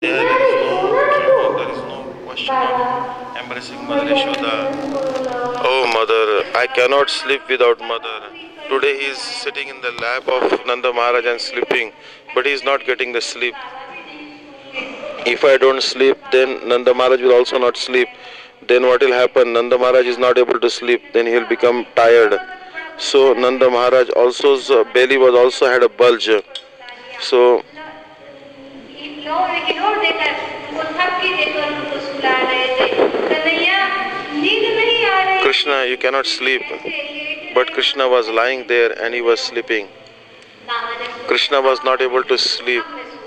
There is no there is no question of embracing Mother Yashoda. Oh mother, I cannot sleep without mother. Today he is sitting in the lap of Nanda Maharaj and sleeping, but he is not getting the sleep. If I don't sleep, then Nanda Maharaj will also not sleep. Then what will happen? Nanda Maharaj is not able to sleep, then he will become tired. So Nanda Maharaj also's belly was also had a bulge. So Krishna, you cannot sleep. But Krishna was lying there and he was sleeping. Krishna was not able to sleep.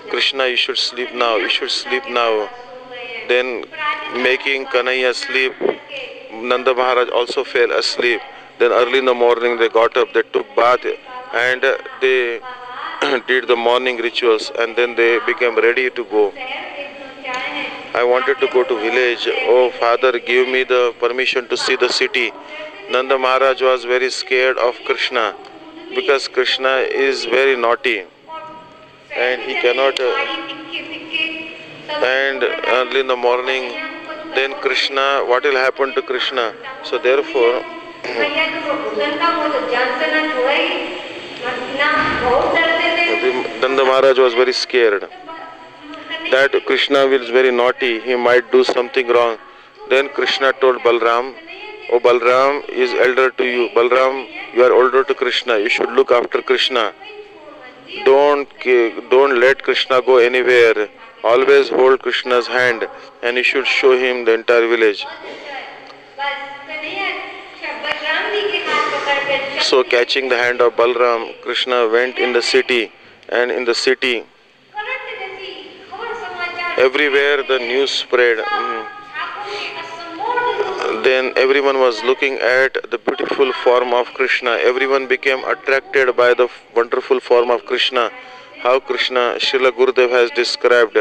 Krishna, you should sleep now. You should sleep now. Then making Kanhaiya sleep, Nanda Maharaj also fell asleep. Then early in the morning they got up, they took bath and they did the morning rituals and then they became ready to go. I wanted to go to village. Oh father, give me the permission to see the city. Nanda Maharaj was very scared of Krishna because Krishna is very naughty and he cannot and early in the morning then Krishna, what will happen to Krishna? So therefore Nanda Maharaj was very scared that Krishna is very naughty, he might do something wrong. Then Krishna told Balram, oh Balram is elder to you. Balram, you are older to Krishna, you should look after Krishna. Don't let Krishna go anywhere. Always hold Krishna's hand and you should show him the entire village. So catching the hand of Balram, Krishna went in the city and in the city everywhere the news spread. Then everyone was looking at the beautiful form of Krishna. Everyone became attracted by the wonderful form of Krishna. How Krishna, Srila Gurudev has described.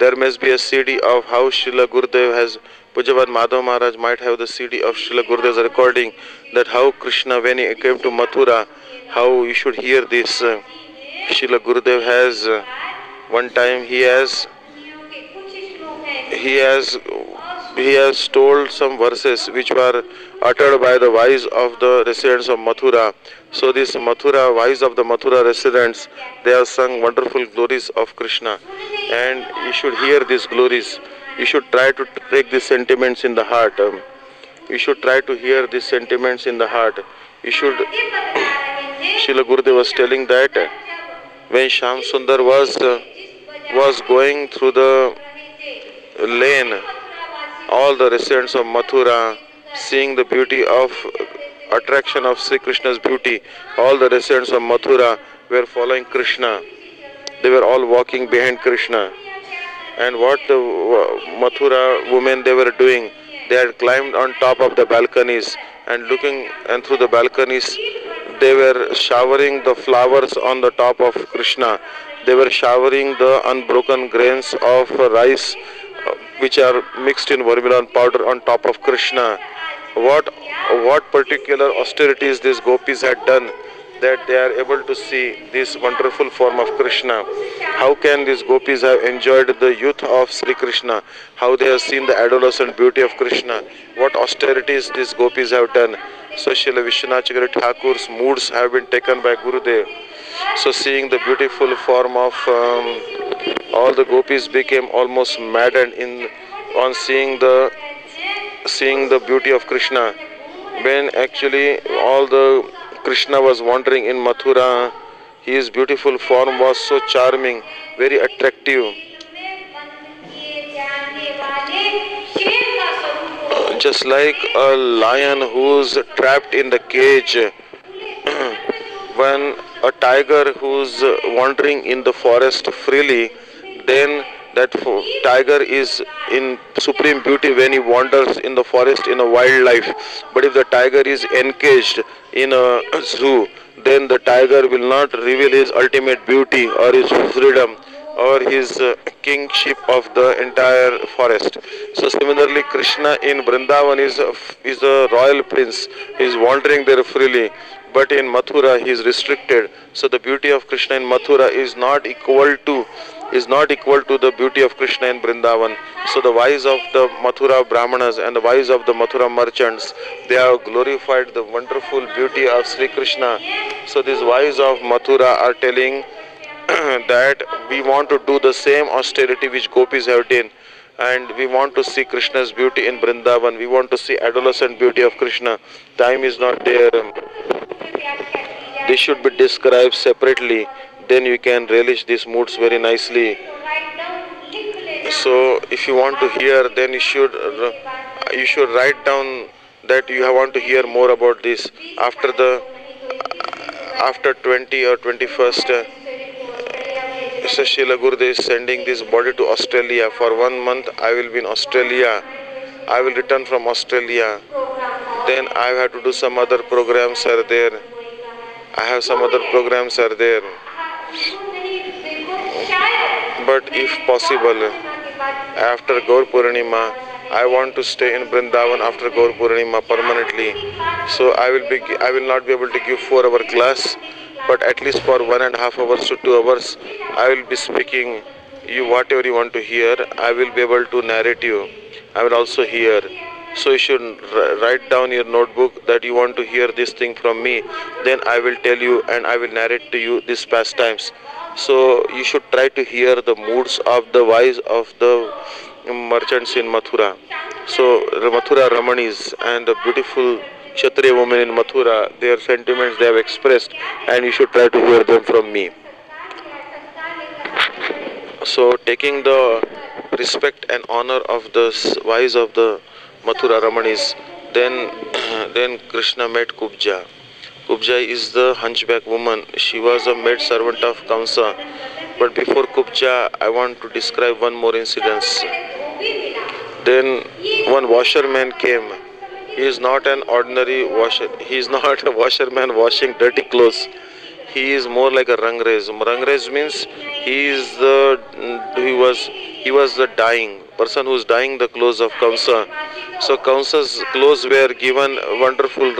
There must be a CD of how Srila Gurudev has, Pujabad Madhav Maharaj might have the CD of Srila Gurudev's recording, that how Krishna, when he came to Mathura, how you should hear this. Srila Gurudev has, one time he has told some verses which were uttered by the wives of the residents of Mathura. So these wives of the Mathura residents, they have sung wonderful glories of Krishna. And you should hear these glories. You should try to take these sentiments in the heart. You should try to hear these sentiments in the heart. You should. Srila Gurudev was telling that when Shyam Sundar was going through the lane, all the residents of Mathura, seeing the beauty of attraction of Sri Krishna's beauty, all the residents of Mathura were following Krishna. They were all walking behind Krishna. And what the Mathura women they were doing, they had climbed on top of the balconies and looking, and through the balconies they were showering the flowers on the top of Krishna. They were showering the unbroken grains of rice which are mixed in vermilion powder on top of Krishna. What particular austerities these gopis had done that they are able to see this wonderful form of Krishna. How can these gopis have enjoyed the youth of Sri Krishna? How they have seen the adolescent beauty of Krishna? What austerities these gopis have done? So Srila Vishwanath Chakravarti Thakur's moods have been taken by Gurudev. So seeing the beautiful form of all the gopis became almost maddened on seeing the beauty of Krishna. When actually all the Krishna was wandering in Mathura, his beautiful form was so charming, very attractive. Just like a lion who's trapped in the cage, when a tiger who's wandering in the forest freely, then that tiger is in supreme beauty when he wanders in the forest in a wildlife. But if the tiger is encaged in a zoo, then the tiger will not reveal his ultimate beauty or his freedom or his kingship of the entire forest. So similarly, Krishna in Vrindavan is a royal prince. He is wandering there freely. but in Mathura he is restricted. So the beauty of Krishna in Mathura is not equal to the beauty of Krishna in Vrindavan. So the wives of the Mathura Brahmanas and the wives of the Mathura merchants, they have glorified the wonderful beauty of Sri Krishna. So these wives of Mathura are telling that we want to do the same austerity which gopis have done, and we want to see Krishna's beauty in Vrindavan. We want to see adolescent beauty of Krishna. Time is not there. This should be described separately. Then you can relish these moods very nicely. So if you want to hear, then you should write down that you want to hear more about this. After 20 or 21st, Mr. Srila Gurudev is sending this body to Australia. For 1 month I will be in Australia. I will return from Australia. Then I have to do some other programs are there. But if possible, after Gaur Purnima, I want to stay in Vrindavan after Gaur Purnima permanently. So I will not be able to give 4-hour class, but at least for 1.5 hours to 2 hours, I will be speaking you whatever you want to hear. I will be able to narrate you. I will also hear. So you should write down your notebook that you want to hear this thing from me. Then I will tell you and I will narrate to you these pastimes. So you should try to hear the moods of the wives of the merchants in Mathura. So the Mathura Ramanis and the beautiful Kshatriya women in Mathura, their sentiments they have expressed, and you should try to hear them from me. So taking the respect and honor of the wives of the Mathura Ramanis, then Krishna met Kubja. Kubja is the hunchback woman. She was a maid servant of Kamsa. But before Kubja, I want to describe one more incident. Then one washerman came. He is not an ordinary washer. He is not a washerman washing dirty clothes. He is more like a rangrez. Rangrez means he was the dyeing person who is dyeing the clothes of Kamsa. So Kamsa's clothes were given wonderful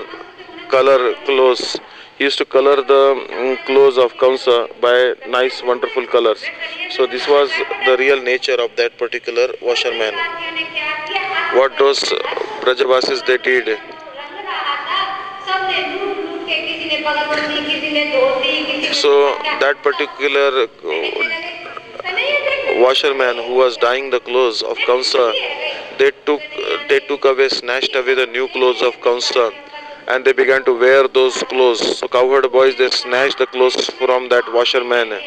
color clothes. He used to color the clothes of Kamsa by nice wonderful colors. So this was the real nature of that particular washerman. What those Brajavasis they did. So that particular washerman who was dyeing the clothes of Kamsa, they snatched away the new clothes of Kamsa, and they began to wear those clothes. So cowherd boys, they snatched the clothes from that washerman.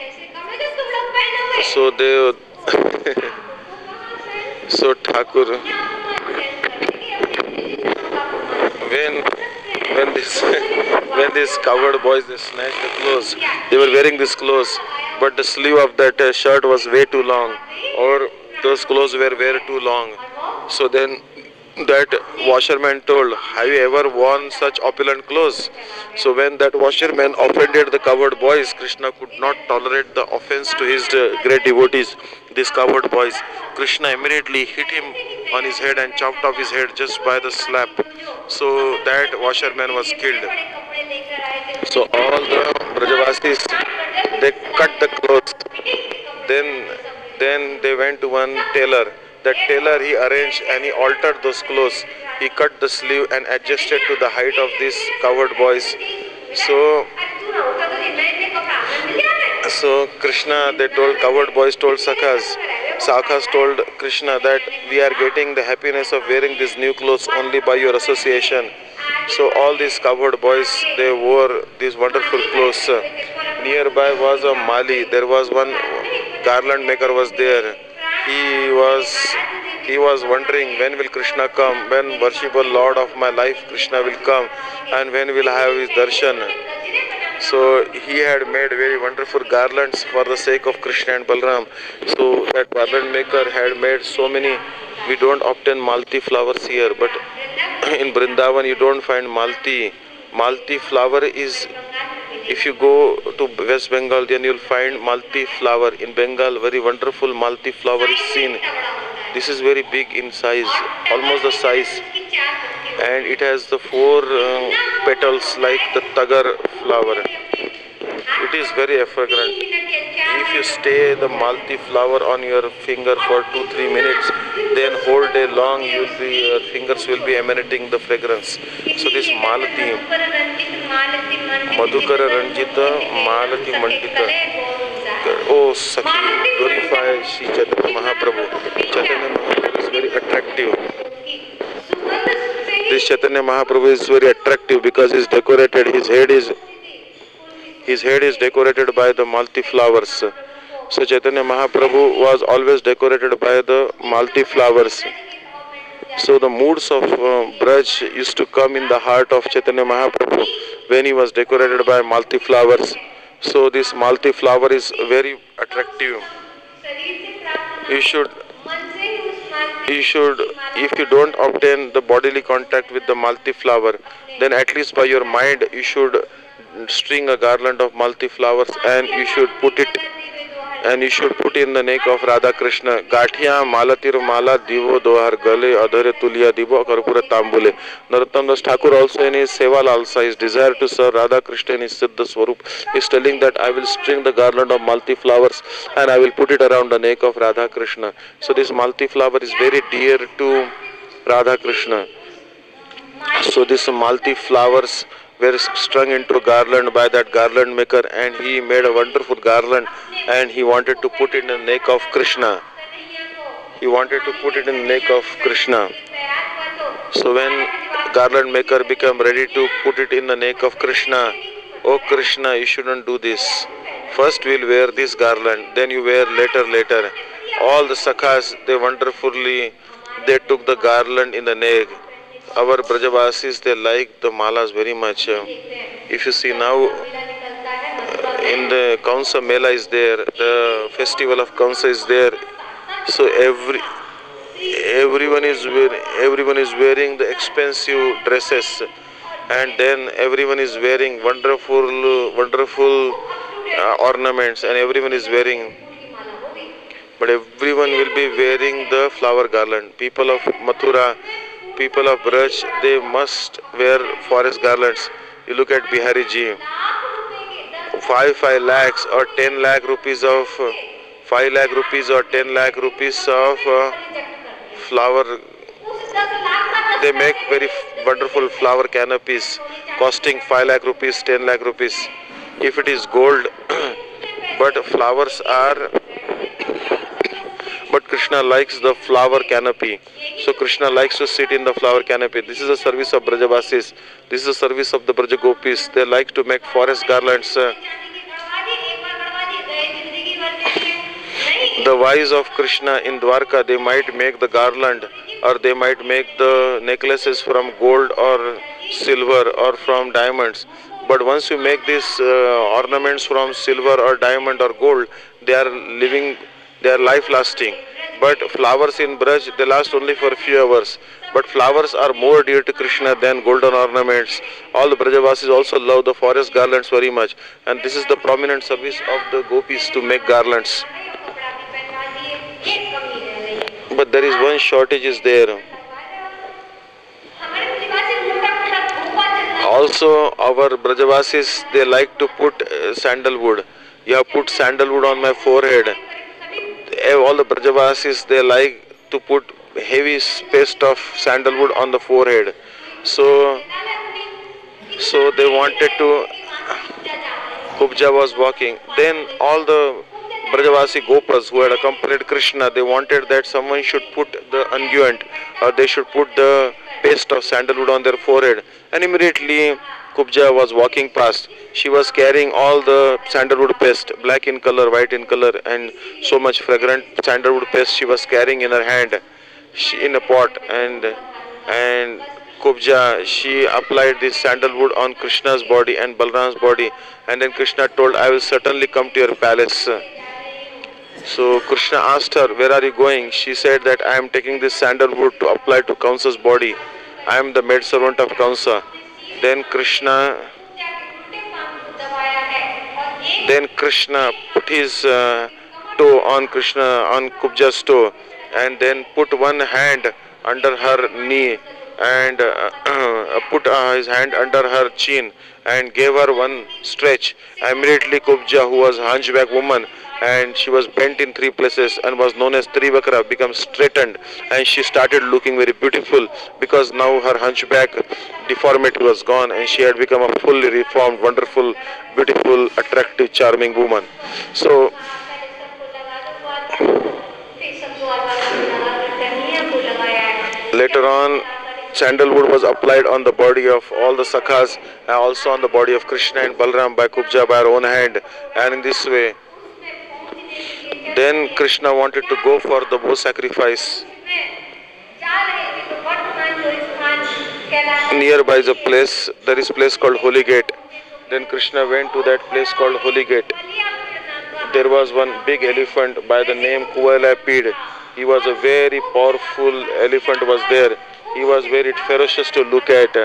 So they so Thakur, when these cowherd boys they snatched the clothes, they were wearing these clothes, but the sleeve of that shirt was way too long, or those clothes were way too long. So then that washerman told, have you ever worn such opulent clothes? So when that washerman offended the cowherd boys, Krishna could not tolerate the offense to his great devotees, these cowherd boys. Krishna immediately hit him on his head and chopped off his head just by the slap. So that washerman was killed. So all the Brajavasis, they cut the clothes. Then they went to one tailor. That tailor, he arranged and he altered those clothes. He cut the sleeve and adjusted to the height of these cowherd boys. So Krishna, they told, cowherd boys told Sakhas. Sakhas told Krishna that we are getting the happiness of wearing these new clothes only by your association. So all these cowherd boys, they wore these wonderful clothes. Nearby was a Mali. There was one garland maker was there. He was wondering, when will Krishna come? When worshipful Lord of my life Krishna will come, and when will I have his darshan? So he had made very wonderful garlands for the sake of Krishna and Balram. So that garland maker had made so many. We don't obtain Malti flowers here, but in Vrindavan you don't find Malti. Malti flower is, if you go to West Bengal, then you'll find Malti flower. In Bengal, very wonderful Malti flower is seen. This is very big in size, almost the size, and it has the four petals like the tagar flower. It is very fragrant. If you stay the malti flower on your finger for 2-3 minutes, then whole day long your fingers will be emanating the fragrance. So this malati, madhukara ranjita malati mandita. Oh Sakhi, glorify Sri Chaitanya Mahaprabhu. Chaitanya Mahaprabhu is very attractive. This Chaitanya Mahaprabhu is very attractive because he is decorated. His head is decorated by the malti flowers. So Chaitanya Mahaprabhu was always decorated by the malti flowers. So the moods of Braj used to come in the heart of Chaitanya Mahaprabhu when he was decorated by malti flowers. So this malti flower is very attractive. You should, if you don't obtain the bodily contact with the malti flower, then at least by your mind you should string a garland of malti flowers and you should put it in the neck of Radha Krishna. Gathia malatir mala divo dohar gale adhare tulia divo karpura tambule. Narottam Das Thakur also in his Seva Lalsa, his desire to serve Radha Krishna in his Siddha Swarup, is telling that I will string the garland of malti flowers and I will put it around the neck of Radha Krishna. So this malti flower is very dear to Radha Krishna. So this malti flowers were strung into a garland by that garland maker, and he made a wonderful garland and he wanted to put it in the neck of Krishna. So when garland maker became ready to put it in the neck of Krishna, oh Krishna, you shouldn't do this. First we'll wear this garland, then you wear later. All the sakhas, they took the garland in the neck. Our Brajavasis, they like the malas very much. If you see now, in the Kaunsa Mela is there, the festival of Kaunsa is there. So everyone is wearing the expensive dresses, and then everyone is wearing wonderful ornaments, and everyone is wearing. But everyone will be wearing the flower garland. People of Mathura, people of Braj, they must wear forest garlands. You look at Bihari ji, 5 lakhs or 10 lakh rupees of 5 lakh rupees or 10 lakh rupees of flower. They make very wonderful flower canopies costing 5 lakh rupees, 10 lakh rupees. If it is gold, but flowers are. But Krishna likes the flower canopy. So Krishna likes to sit in the flower canopy. This is the service of Brajavasis. This is the service of the Braja Gopis. They like to make forest garlands. The wives of Krishna in Dwarka, they might make the garland, or they might make the necklaces from gold or silver or from diamonds. But once you make these ornaments from silver or diamond or gold, they are life lasting. But flowers in Braj, they last only for a few hours. But flowers are more dear to Krishna than golden ornaments. All the Brajavasis also love the forest garlands very much. And this is the prominent service of the gopis, to make garlands. But there is one shortage is there. Also, our Brajavasis, they like to put sandalwood. You have put sandalwood on my forehead. All the Brajavasis, they like to put heavy paste of sandalwood on the forehead. So they wanted to. Kubja was walking. Then all the Brajavasi Gopas who had accompanied Krishna, they wanted that someone should put the unguent, or they should put the paste of sandalwood on their forehead. And immediately Kubja was walking past. She was carrying all the sandalwood paste, black in color, white in color, and so much fragrant sandalwood paste she was carrying in her hand, in a pot. And Kubja, she applied this sandalwood on Krishna's body and Balram's body. And then Krishna told, I will certainly come to your palace. So Krishna asked her, where are you going? She said that I am taking this sandalwood to apply to Kamsa's body. I am the maidservant of Kamsa. Then Krishna put his toe on Kubja's toe, and then put one hand under her knee and put his hand under her chin and gave her one stretch. Immediately Kubja, who was a hunchback woman, and she was bent in three places and was known as Trivakra, became straightened, and she started looking very beautiful because now her hunchback deformity was gone and she had become a fully reformed, wonderful, beautiful, attractive, charming woman. So later on, sandalwood was applied on the body of all the Sakhas and also on the body of Krishna and Balram by Kubja by her own hand, and in this way then Krishna wanted to go for the bow sacrifice. Nearby is a place, there is a place called Holy Gate. Then Krishna went to that place called Holy Gate. There was one big elephant by the name Kuvalapid. He was a very powerful elephant was there. He was very ferocious to look at,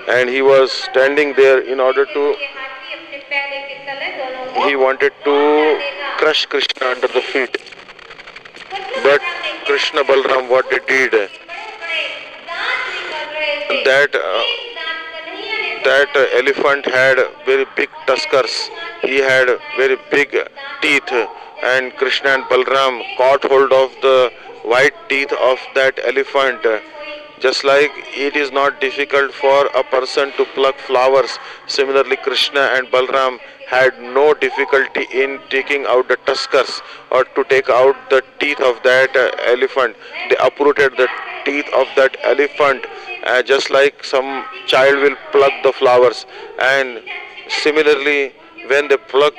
and he was standing there in order to, he wanted to crush Krishna under the feet. But Krishna Balram, what they did, that elephant had very big tuskers. He had very big teeth, and Krishna and Balram caught hold of the white teeth of that elephant. Just like it is not difficult for a person to pluck flowers, similarly Krishna and Balram had no difficulty in taking out the tuskers or to take out the teeth of that elephant. They uprooted the teeth of that elephant just like some child will pluck the flowers. And similarly, when they plucked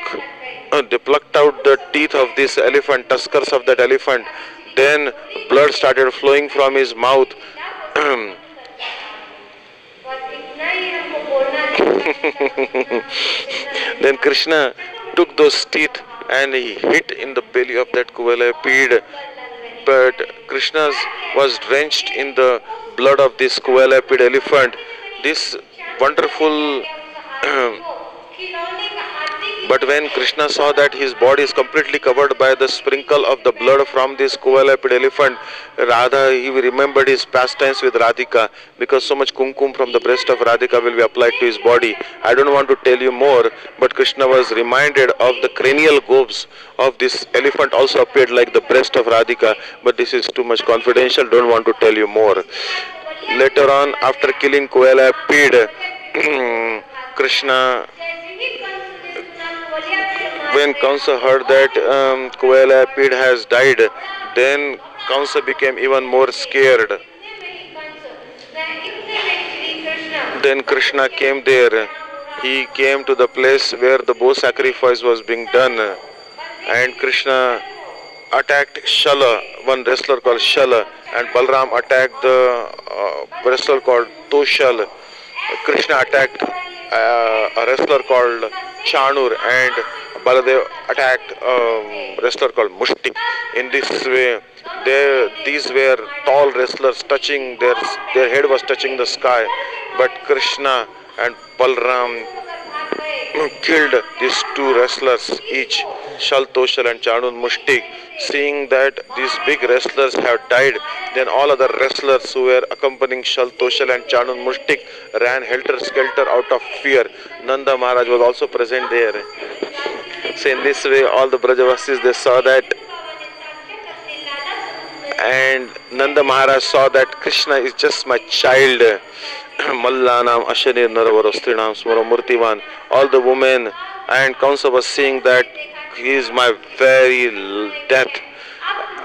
out the teeth of this elephant, tuskers of that elephant, then blood started flowing from his mouth. Then Krishna took those teeth and he hit in the belly of that Kuvalapid. But Krishna was drenched in the blood of this Kuvalapid elephant. This wonderful but when Krishna saw that his body is completely covered by the sprinkle of the blood from this Kuvalapid elephant, Radha, he remembered his pastimes with Radhika, because so much kumkum from the breast of Radhika will be applied to his body. I don't want to tell you more, but Krishna was reminded of the cranial gobes of this elephant also appeared like the breast of Radhika, but this is too much confidential, don't want to tell you more. Later on, after killing Kuvalapid, Krishna, when Kamsa heard that Kuvalapid has died, then Kamsa became even more scared. Then Krishna came there. He came to the place where the bow sacrifice was being done, and Krishna attacked Shala, one wrestler called Shala, and Balram attacked the wrestler called Toshal. Krishna attacked a wrestler called Chanur, and Baladev attacked a wrestler called Mushti. In this way, these were tall wrestlers touching, their head was touching the sky. But Krishna and Balram killed these two wrestlers, each Shal, Toshal and Chanur Mushti. Seeing that these big wrestlers have died, then all other wrestlers who were accompanying Shal, Toshal and Chanur Mushtik ran helter-skelter out of fear. Nanda Maharaj was also present there. So in this way, all the Brajavasis, they saw that, and Nanda Maharaj saw that Krishna is just my child. Mallanam Ashanir Naravarostrinam Smaramurtivan. All the women, and Kamsa was seeing that he is my very death.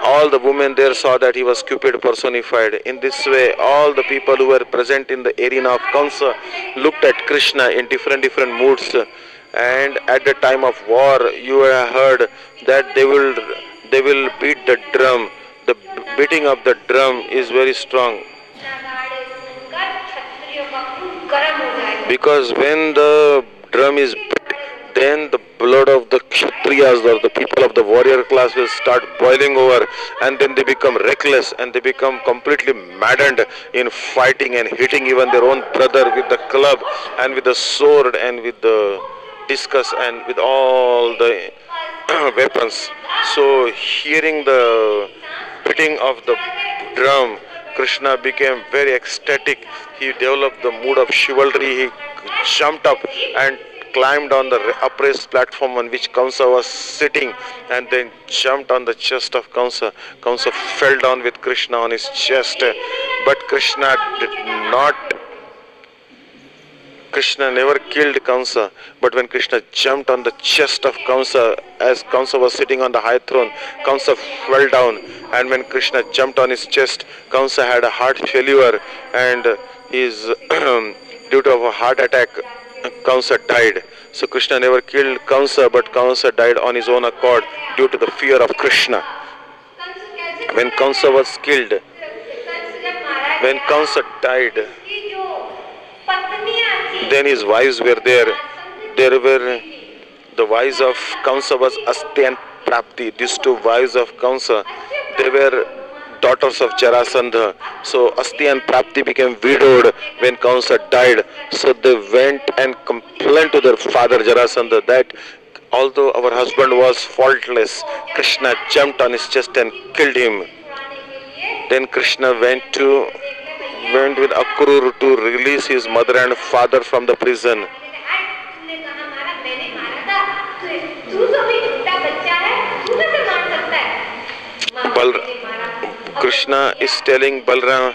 All the women there saw that he was Cupid personified. In this way, all the people who were present in the arena of Kamsa looked at Krishna in different moods. And at the time of war, you have heard that they will beat the drum. The beating of the drum is very strong, because when the drum is beat, then the blood of the Kshatriyas or the people of the warrior class will start boiling over, and then they become reckless and they become completely maddened in fighting and hitting even their own brother with the club and with the sword and with the discus and with all the weapons. So hearing the beating of the drum, Krishna became very ecstatic. He developed the mood of chivalry. He jumped up and climbed on the upraised platform on which Kamsa was sitting, and then jumped on the chest of Kamsa. Kamsa fell down with Krishna on his chest, but Krishna never killed Kamsa. But when Krishna jumped on the chest of Kamsa, as Kamsa was sitting on the high throne, Kamsa fell down, and when Krishna jumped on his chest, Kamsa had a heart failure, and his due to a heart attack, Kamsa died. So Krishna never killed Kamsa, but Kamsa died on his own accord due to the fear of Krishna. When Kamsa was killed, when Kamsa died, then his wives were there. There were the wives of Kamsa was Asti and Prapti. These two wives of Kamsa, they were daughters of Jarasandha. So Asti and Prapti became widowed when Kamsa died. So they went and complained to their father Jarasandha that although our husband was faultless, Krishna jumped on his chest and killed him. Then Krishna went with Akrur to release his mother and father from the prison. Krishna is telling Balram,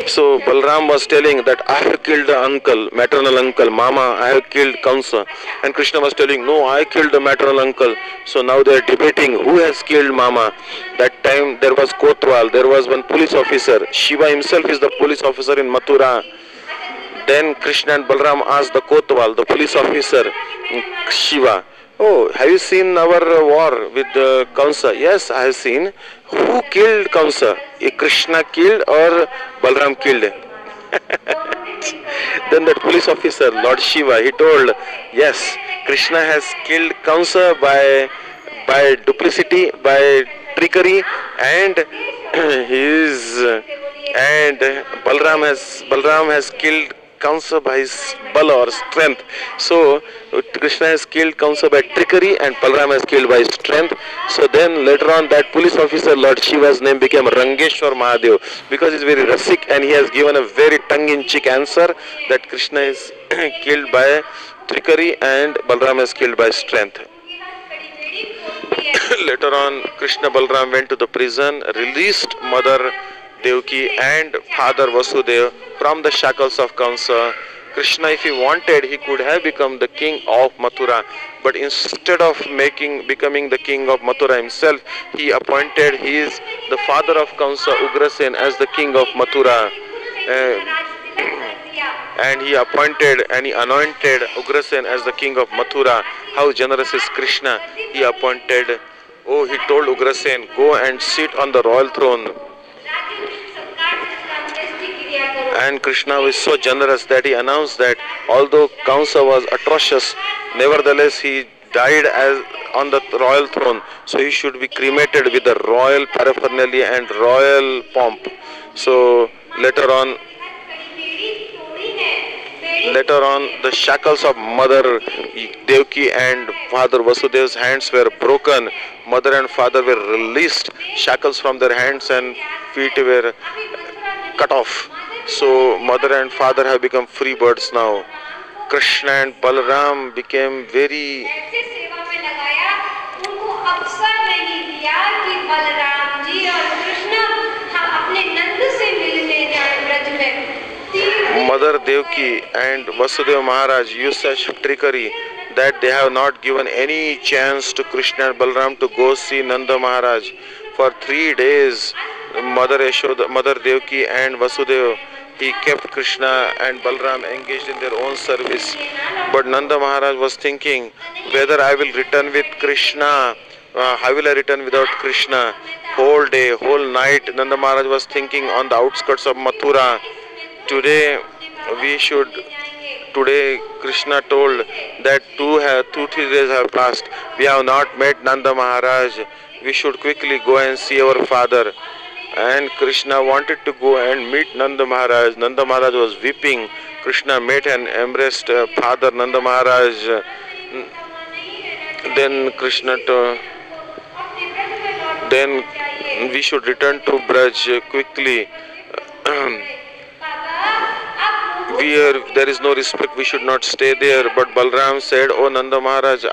so Balram was telling that I have killed the uncle, maternal uncle, Mama, I have killed Kamsa. And Krishna was telling, no, I killed the maternal uncle. So now they are debating who has killed Mama. That time there was Kotwal, there was one police officer. Shiva himself is the police officer in Mathura. Then Krishna and Balram asked the Kotwal, the police officer, Shiva, oh, have you seen our war with Kamsa? Yes, I have seen. Who killed Kamsa? Krishna killed or Balram killed? Then that police officer, Lord Shiva, he told, yes, Krishna has killed Kamsa by duplicity, by trickery, and Balram has killed Kamsa by his bal or strength. So Krishna has killed Kamsa by trickery and Balram has killed by strength. So then later on that police officer, Lord Shiva's name became Rangeshwar Mahadev, because he's very rasik and he has given a very tongue-in-cheek answer that Krishna is killed by trickery and Balram is killed by strength. Later on, Krishna Balram went to the prison, released Mother Devaki and Father Vasudeva from the shackles of Kamsa. Krishna, if he wanted, he could have become the king of Mathura, but instead of becoming the king of Mathura himself, he appointed the father of Kamsa, Ugrasen, as the king of Mathura. And he anointed Ugrasen as the king of Mathura. How generous is Krishna? He told Ugrasen, go and sit on the royal throne. And Krishna was so generous that he announced that although Kamsa was atrocious, nevertheless he died on the royal throne, so he should be cremated with the royal paraphernalia and royal pomp. So later on the shackles of Mother Devaki and Father Vasudeva's hands were broken. Mother and father were released. Shackles from their hands and feet were cut off. So mother and father have become free birds now. Krishna and Balaram became very Mother Devaki and Vasudeva Maharaj used such trickery that they have not given any chance to Krishna and Balaram to go see Nanda Maharaj. For 3 days, Mother Devaki and Vasudeva, he kept Krishna and Balaram engaged in their own service. But Nanda Maharaj was thinking whether I will return with Krishna, how will I return without Krishna? Whole day, whole night, Nanda Maharaj was thinking on the outskirts of Mathura. Today Krishna told that 2-3 days have passed. We have not met Nanda Maharaj. We should quickly go and see our father. And Krishna wanted to go and meet Nanda Maharaj. Nanda Maharaj was weeping. Krishna met and embraced Father Nanda Maharaj. Then Krishna then we should return to Braj quickly. Where there is no respect, we should not stay there. But Balram said, "Oh Nanda Maharaj,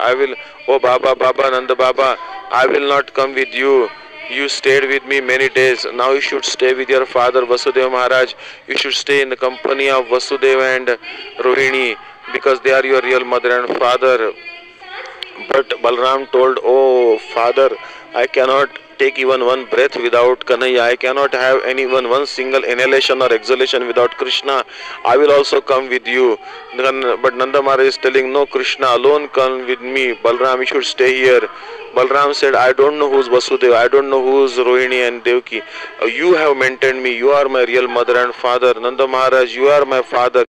oh Baba Nanda Baba, I will not come with you. You stayed with me many days. Now you should stay with your father Vasudeva Maharaj. You should stay in the company of Vasudeva and Rohini, because they are your real mother and father." But Balram told, "Oh father, I cannot take even one breath without Kanhaiya. I cannot have even one single inhalation or exhalation without Krishna. I will also come with you." But Nanda Maharaj is telling, "No, Krishna alone come with me. Balram, you should stay here." Balram said, "I don't know who's Vasudeva. I don't know who's Rohini and Devaki. You have maintained me. You are my real mother and father. Nanda Maharaj, you are my father.